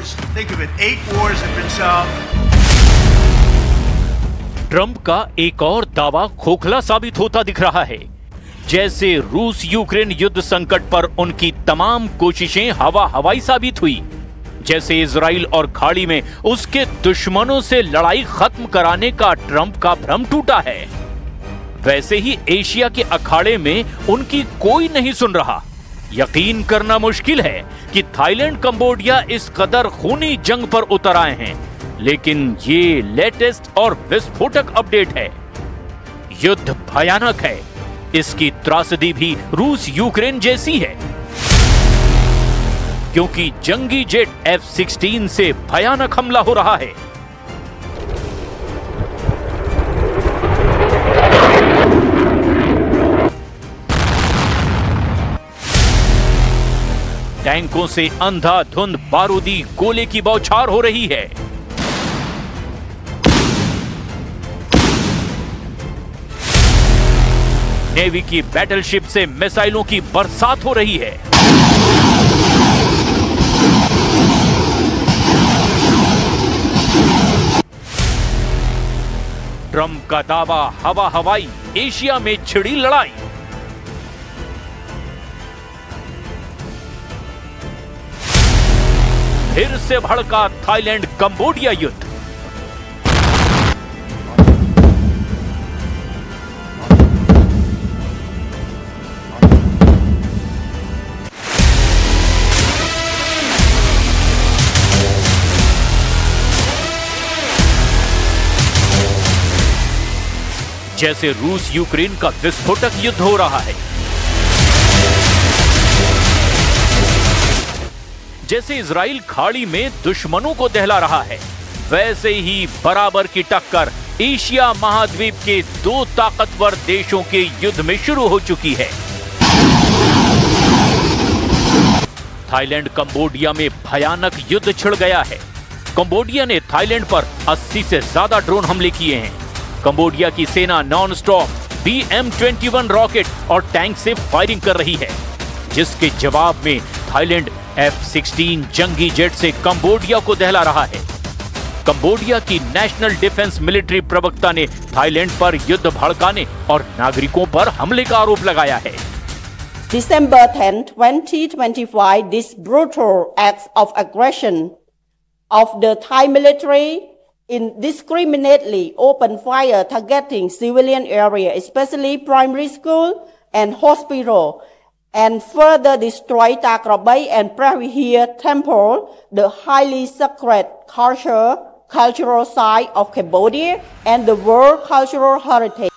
wars. Think of it, 8 wars have been solved. Trump का एक और दावा खोखला साबित होता दिख रहा है। जैसे रूस यूक्रेन युद्ध संकट पर उनकी तमाम कोशिशें हवा हवाई साबित हुई, जैसे इजराइल और खाड़ी में उसके दुश्मनों से लड़ाई खत्म कराने का ट्रंप का भ्रम टूटा है, वैसे ही एशिया के अखाड़े में उनकी कोई नहीं सुन रहा। यकीन करना मुश्किल है कि थाईलैंड कंबोडिया इस कदर खूनी जंग पर उतर आए हैं, लेकिन ये लेटेस्ट और विस्फोटक अपडेट है। युद्ध भयानक है, इसकी त्रासदी भी रूस यूक्रेन जैसी है, क्योंकि जंगी जेट F-16 से भयानक हमला हो रहा है। टैंकों से अंधाधुंध बारूदी गोले की बौछार हो रही है। नेवी की बैटलशिप से मिसाइलों की बरसात हो रही है। ट्रंप का दावा हवा हवाई, एशिया में छिड़ी लड़ाई। फिर से भड़का थाईलैंड कंबोडिया युद्ध। जैसे रूस यूक्रेन का विस्फोटक युद्ध हो रहा है, जैसे इजराइल खाड़ी में दुश्मनों को दहला रहा है, वैसे ही बराबर की टक्कर एशिया महाद्वीप के दो ताकतवर देशों के युद्ध में शुरू हो चुकी है। थाईलैंड कंबोडिया में भयानक युद्ध छिड़ गया है। कंबोडिया ने थाईलैंड पर 80 से ज्यादा ड्रोन हमले किए हैं। कंबोडिया की सेना नॉन स्टॉप BM-21 रॉकेट और टैंक से फायरिंग कर रही है, जिसके जवाब में थाईलैंड F-16 जंगी जेट से कंबोडिया को दहला रहा है। कंबोडिया की नेशनल डिफेंस मिलिट्री प्रवक्ता ने थाईलैंड पर युद्ध भड़काने और नागरिकों पर हमले का आरोप लगाया है। December 10, 2025, this brutal acts of aggression of the Thai military indiscriminately open fire targeting civilian area, especially primary school and hospital, and further destroy Takrabai and Pravihir Temple, the highly sacred cultural site of Cambodia and the World Cultural Heritage.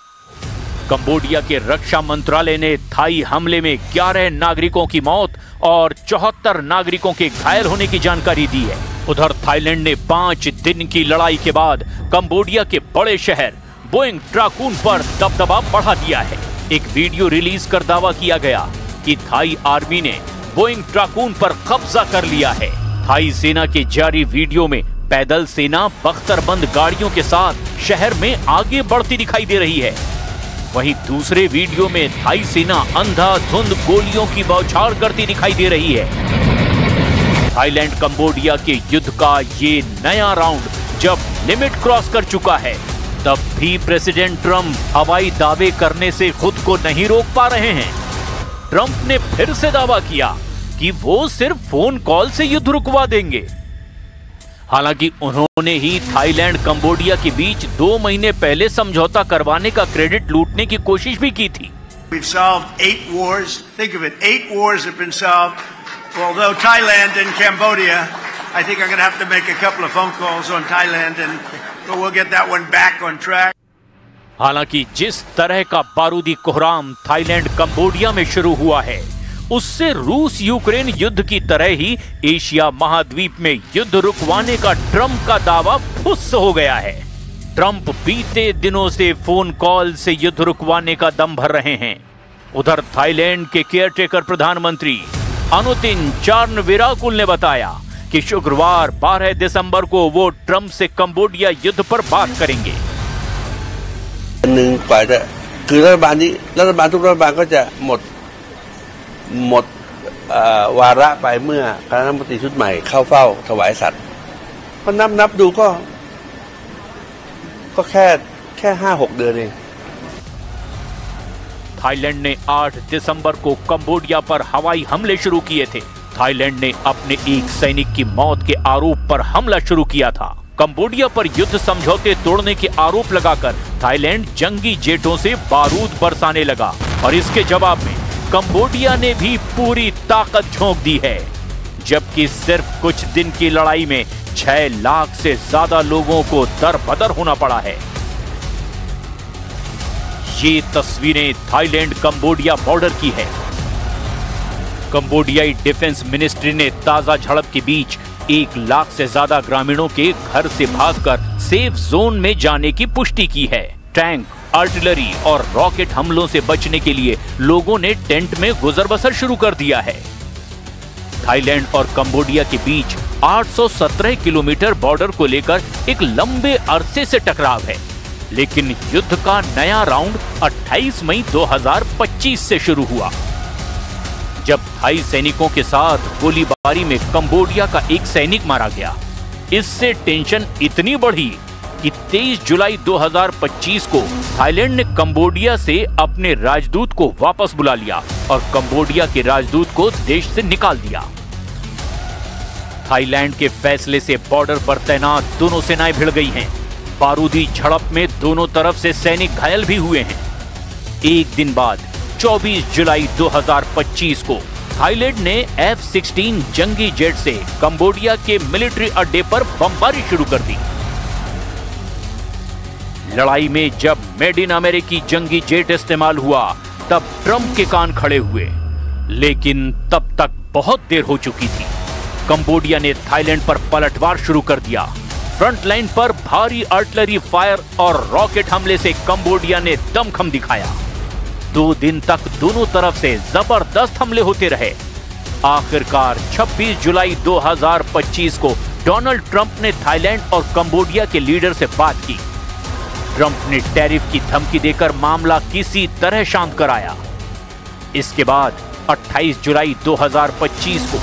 Cambodia के रक्षा मंत्रालय ने Thai हमले में 11 नागरिकों की मौत और 74 नागरिकों के घायल होने की जानकारी दी है। उधर थाईलैंड ने 5 दिन की लड़ाई के बाद कंबोडिया के बड़े शहर बोइंग ट्राकून पर दबदबा बढ़ा दिया है। एक वीडियो रिलीज कर दावा किया गया कि थाई आर्मी ने बोइंग ट्राकून पर कब्जा कर लिया है। थाई सेना के जारी वीडियो में पैदल सेना बख्तरबंद गाड़ियों के साथ शहर में आगे बढ़ती दिखाई दे रही है। वहीं दूसरे वीडियो में थाई सेना अंधाधुंध गोलियों की बौछार करती दिखाई दे रही है। थाईलैंड कंबोडिया के युद्ध का ये नया राउंड जब लिमिट क्रॉस कर चुका है, तब भी प्रेसिडेंट ट्रंप हवाई दावे करने से खुद को नहीं रोक पा रहे हैं। ट्रंप ने फिर से दावा किया कि वो सिर्फ फोन कॉल से युद्ध रुकवा देंगे। हालांकि उन्होंने ही थाईलैंड कंबोडिया के बीच 2 महीने पहले समझौता करवाने का क्रेडिट लूटने की कोशिश भी की थी। We've solved 8 wars. Think of it, 8 wars have been solved. Although Thailand and Cambodia, I think I'm going to have to make a couple of phone calls on Thailand, but we'll get that one back on track. हालांकि जिस तरह का बारूदी कोहराम Thailand Cambodia में शुरू हुआ है, उससे रूस यूक्रेन युद्ध की तरह ही एशिया महाद्वीप में युद्ध रुकवाने का ट्रंप का दावा फुस हो गया है। ट्रंप बीते दिनों से फोन कॉल से युद्ध रुकवाने का दम भर रहे हैं। उधर थाईलैंड के केयरटेकर प्रधानमंत्री अनुतिन चार्नविराकुल ने बताया कि शुक्रवार 12 दिसंबर को वो ट्रंप से कंबोडिया युद्ध पर बात करेंगे। คือรัฐบาลทุกรัฐบาลก็จะหมด วาระไปเมื่อคณะรัฐมนตรีชุดใหม่เข้าเฝ้าถวายสัตย์ก็นับดูก็แค่ 5-6 เดือนเอง थाईलैंड ने 8 दिसंबर को कंबोडिया पर हवाई हमले शुरू किए थे। थाईलैंड ने अपने एक सैनिक की मौत के आरोप पर हमला शुरू किया था। कंबोडिया पर युद्ध समझौते तोड़ने के आरोप लगाकर थाईलैंड जंगी जेटों से बारूद बरसाने लगा और इसके जवाब में कंबोडिया ने भी पूरी ताकत झोंक दी है। जबकि सिर्फ कुछ दिन की लड़ाई में 6 लाख से ज्यादा लोगों को दर-बदर होना पड़ा है। ये तस्वीरें थाईलैंड कंबोडिया बॉर्डर की है। कंबोडियाई डिफेंस मिनिस्ट्री ने ताजा झड़प के बीच 1 लाख से ज्यादा ग्रामीणों के घर से भागकर सेफ जोन में जाने की पुष्टि की है। टैंक, आर्टिलरी और रॉकेट हमलों से बचने के लिए लोगों ने टेंट में गुजर बसर शुरू कर दिया है। थाईलैंड और कंबोडिया के बीच 817 किलोमीटर बॉर्डर को लेकर एक लंबे अरसे से टकराव है, लेकिन युद्ध का नया राउंड 28 मई 2025 से शुरू हुआ, जब थाई सैनिकों के साथ गोलीबारी में कंबोडिया का एक सैनिक मारा गया। इससे टेंशन इतनी बढ़ी कि 23 जुलाई 2025 को थाईलैंड ने कंबोडिया से अपने राजदूत को वापस बुला लिया और कंबोडिया के राजदूत को देश से निकाल दिया। थाईलैंड के फैसले से बॉर्डर पर तैनात दोनों सेनाएं भिड़ गई हैं। बारूदी झड़प में दोनों तरफ से सैनिक घायल भी हुए हैं। एक दिन बाद 24 जुलाई 2025 को थाईलैंड ने F-16 जंगी जेट से कंबोडिया के मिलिट्री अड्डे पर बमबारी शुरू कर दी। लड़ाई में जब मेड इन अमेरिकी जंगी जेट इस्तेमाल हुआ तब ट्रंप के कान खड़े हुए, लेकिन तब तक बहुत देर हो चुकी थी। कंबोडिया ने थाईलैंड पर पलटवार शुरू कर दिया। फ्रंट लाइन पर भारी आर्टिलरी फायर और रॉकेट हमले से कंबोडिया ने दमखम दिखाया। 2 दिन तक दोनों तरफ से जबरदस्त हमले होते रहे। आखिरकार 26 जुलाई 2025 को डोनाल्ड ट्रंप ने थाईलैंड और कंबोडिया के लीडर से बात की। ट्रंप ने टैरिफ की धमकी देकर मामला किसी तरह शांत कराया। इसके बाद 28 जुलाई 2025 को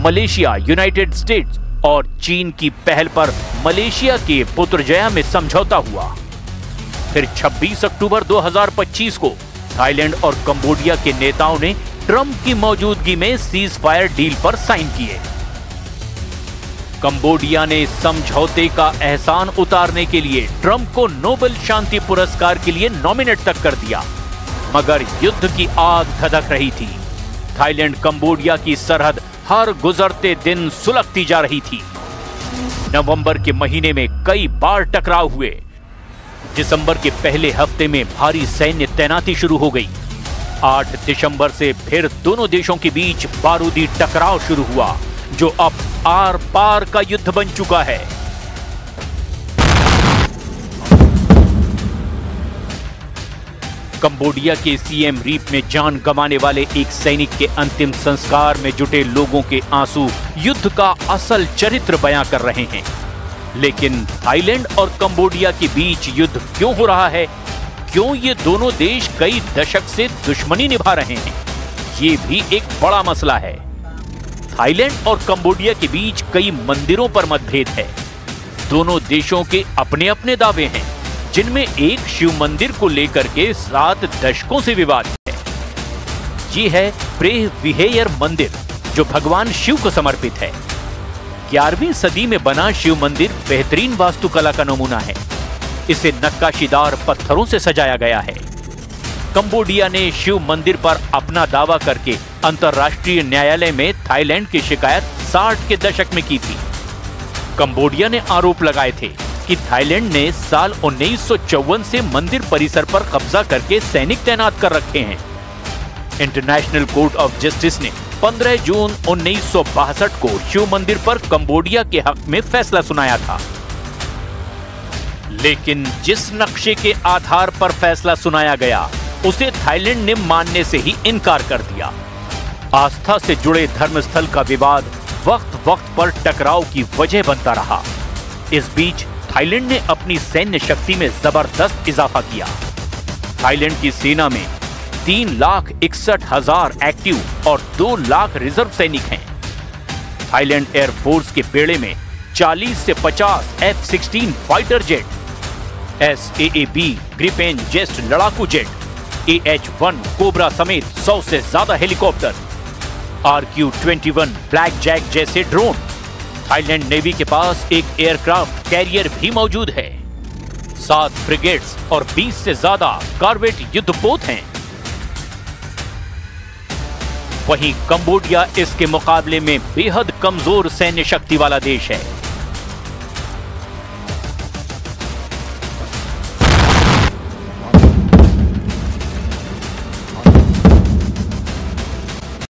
मलेशिया, यूनाइटेड स्टेट्स और चीन की पहल पर मलेशिया के पुत्रजया में समझौता हुआ। फिर 26 अक्टूबर 2025 को थाईलैंड और कंबोडिया के नेताओं ने ट्रंप की मौजूदगी में सीज फायर डील पर साइन किए। कंबोडिया ने समझौते का एहसान उतारने के लिए ट्रंप को नोबेल शांति पुरस्कार के लिए नॉमिनेट तक कर दिया, मगर युद्ध की आग धधक रही थी। थाईलैंड कंबोडिया की सरहद हर गुजरते दिन सुलगती जा रही थी। नवंबर के महीने में कई बार टकराव हुए। दिसंबर के पहले हफ्ते में भारी सैन्य तैनाती शुरू हो गई। 8 दिसंबर से फिर दोनों देशों के बीच बारूदी टकराव शुरू हुआ, जो अब आर पार का युद्ध बन चुका है। कंबोडिया के सीएम रीप में जान गंवाने वाले एक सैनिक के अंतिम संस्कार में जुटे लोगों के आंसू युद्ध का असल चरित्र बयां कर रहे हैं। लेकिन थाईलैंड और कंबोडिया के बीच युद्ध क्यों हो रहा है? क्यों ये दोनों देश कई दशक से दुश्मनी निभा रहे हैं? ये भी एक बड़ा मसला है। थाईलैंड और कंबोडिया के बीच कई मंदिरों पर मतभेद है। दोनों देशों के अपने अपने दावे हैं, जिनमें एक शिव मंदिर को लेकर के 7 दशकों से विवाद है। ये है प्रेह विहेयर मंदिर, जो भगवान शिव को समर्पित है। 11वीं सदी में बना शिव मंदिर बेहतरीन वास्तुकला का नमूना है। इसे नक्काशीदार पत्थरों से सजाया गया है। कंबोडिया ने शिव मंदिर पर अपना दावा करके अंतर्राष्ट्रीय न्यायालय में थाईलैंड की शिकायत 60 के दशक में की थी। कंबोडिया ने आरोप लगाए थे कि थाईलैंड ने साल 1954 से मंदिर परिसर पर कब्जा करके सैनिक तैनात कर रखे हैं। इंटरनेशनल कोर्ट ऑफ जस्टिस ने 15 जून 1962 को शिव मंदिर पर कंबोडिया के हक में फैसला सुनाया था। लेकिन जिस नक्शे के आधार पर फैसला सुनाया गया, उसे थाईलैंड ने मानने से ही इनकार कर दिया। आस्था से जुड़े धर्मस्थल का विवाद वक्त वक्त पर टकराव की वजह बनता रहा। इस बीच थाईलैंड ने अपनी सैन्य शक्ति में जबरदस्त इजाफा किया। थाईलैंड की सेना में 3,61,000 एक्टिव और 2 लाख रिजर्व सैनिक हैं। थाईलैंड एयरफोर्स के बेड़े में 40 से 50 F-16 fighter jet, SAAB Gripen jet लड़ाकू जेट, AH-1 कोबरा समेत 100 से ज्यादा हेलीकॉप्टर, RQ-21 ब्लैक जैक जैसे ड्रोन। थाईलैंड नेवी के पास एक एयरक्राफ्ट कैरियर भी मौजूद है। 7 फ्रिगेट्स और 20 से ज्यादा कॉर्वेट युद्धपोत हैं। वहीं कंबोडिया इसके मुकाबले में बेहद कमजोर सैन्य शक्ति वाला देश है।